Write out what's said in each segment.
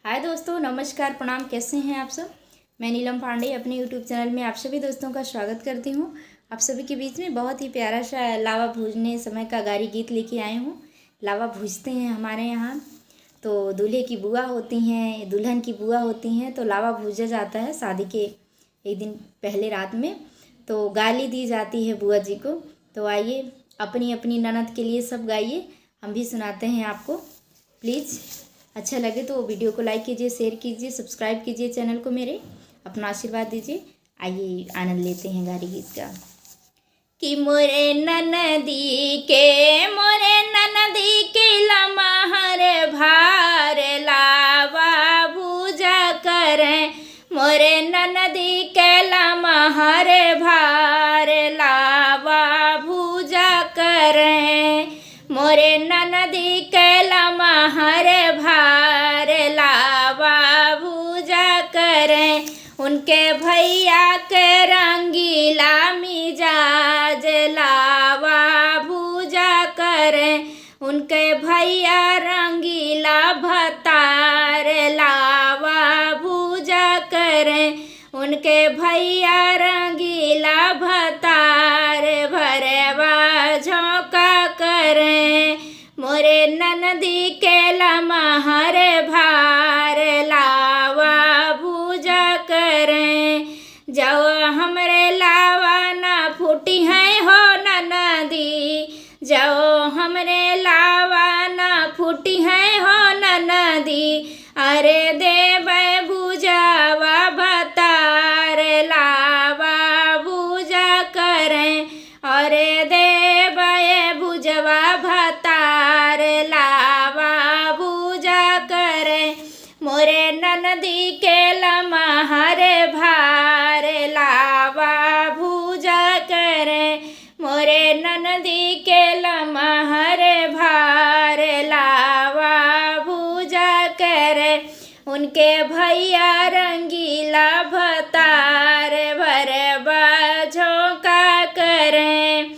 हाय दोस्तों, नमस्कार, प्रणाम। कैसे हैं आप सब। मैं नीलम पांडे अपने यूट्यूब चैनल में आप सभी दोस्तों का स्वागत करती हूँ। आप सभी के बीच में बहुत ही प्यारा सा लावा भूजने समय का गारी गीत लेके आई हूँ। लावा भूजते हैं हमारे यहाँ, तो दूल्हे की बुआ होती हैं, दुल्हन की बुआ होती हैं, तो लावा भूजा जाता है शादी के एक दिन पहले रात में। तो गाली दी जाती है बुआ जी को। तो आइए अपनी अपनी ननद के लिए सब गाइए, हम भी सुनाते हैं आपको। प्लीज़ अच्छा लगे तो वीडियो को लाइक कीजिए, शेयर कीजिए, सब्सक्राइब कीजिए चैनल को मेरे, अपना आशीर्वाद दीजिए। आइए आनंद लेते हैं गारी गीत का। कि मोरे ननदी के लमहर भार लावा भूजा करें। मोरे ननदी के लमहर भार लावा भूजा करें। मोरे ननदी के लमहर भार लावा भूजा करें। उनके भैया के रंगीला मिजाज लावा भूजा करें। उनके भैया रंगीला भतार लावा भूजा करें। उनके भैया रंगीला भतार भरवा झोंका करें। मोरे ननदी के लमहर भार लावा भूजा करें। जाओ हमरे लावा ना फूटी है हो ननदी, जाओ हमरे लावा ना फूटी है हो ननदी। अरे देवे भुजावा भतार लावा भूजा करें। अरे देवे भुजवा भतार लावा भूजा करें। मोरे ननदी के लमहर भार लावा भूजा करें। मोरे ननदी के लमहर भार लावा भूजा करें। उनके भैया रंगीला भतार भरवा झोंका करें।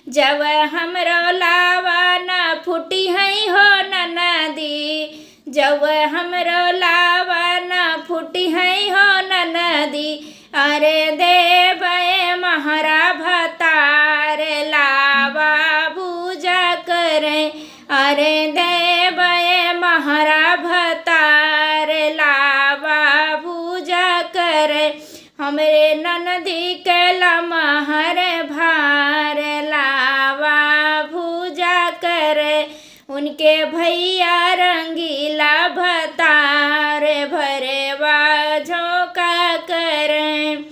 जब हमरो लावा ना फूटी है हो ननदी, जब हमरो लावा ना फूटी है हो ननदी। अरे देवे महरा भतार लावा भूजा करें। अरे देवे महरा भतार लावा भूजा करें। हमरे ननदी के लमहर भार लावा भूजा करें। उनके भैया रंगीला भतार भरवा झोंका करें।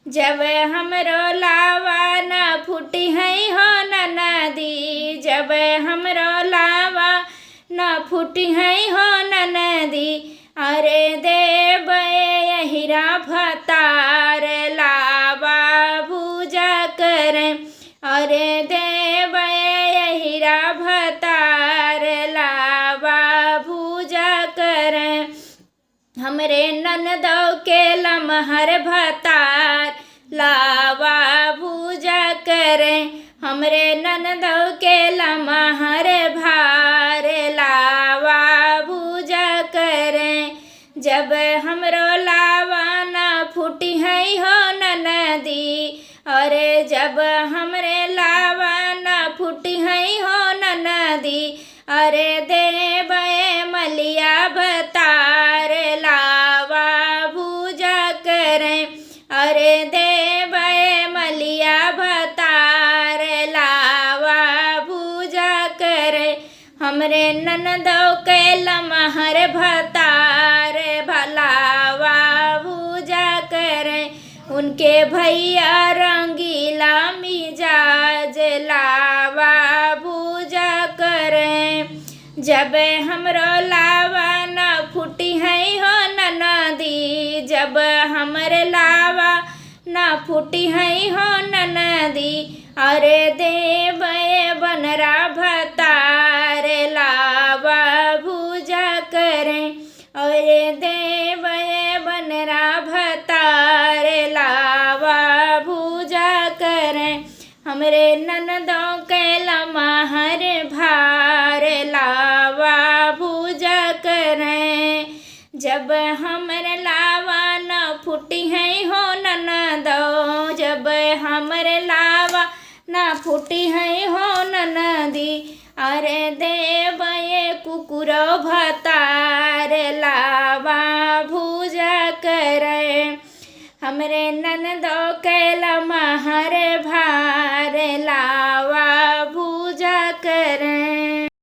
जब हमरो लावा ना फूटी है हो ननदी, जब हमरो लावा ना फूटी है हो ननदी। अरे देवे हीरा भतार लावा भूजा करें। अरे देवे हीरा भतार लावा भूजा करें। हमरे ननदो के लमहर भतार लावा भूजा करें। हमरे ननदो के लमहर भार लावा भूजा करें। जब हमरो लावा ना फूटी है हो ननदी, अरे जब हमरे लावा ना फूटी है हो ननदी। अरे देवे मलिया भतार लावा भूजा करें। अरे देवे मलिया भतार लावा भूजा करें। हमरे ननदो के लमहर भतार भलावा भूजा करें। उनके भैया रंगीला मिजाज लावा भूजा करें। जब हमरो लावा ना फूटी है हो ननदी, जब हमरे लावा ना फूटी है हो ननदी। अरे देवे बनरा भतार लावा भूजा करें। अरे देवे बनरा भतार लावा भूजा करें। हमरे ननदों के लमहर भार लावा भूजा करें। जब हमरे लावा न फूटी है हो ननदो, जब हमरे लावा न फूटी है हो ननदी, अरे देव ये कुकुर भतार लावा भूजा करे, हमरे ननदो कैला महर भार लावा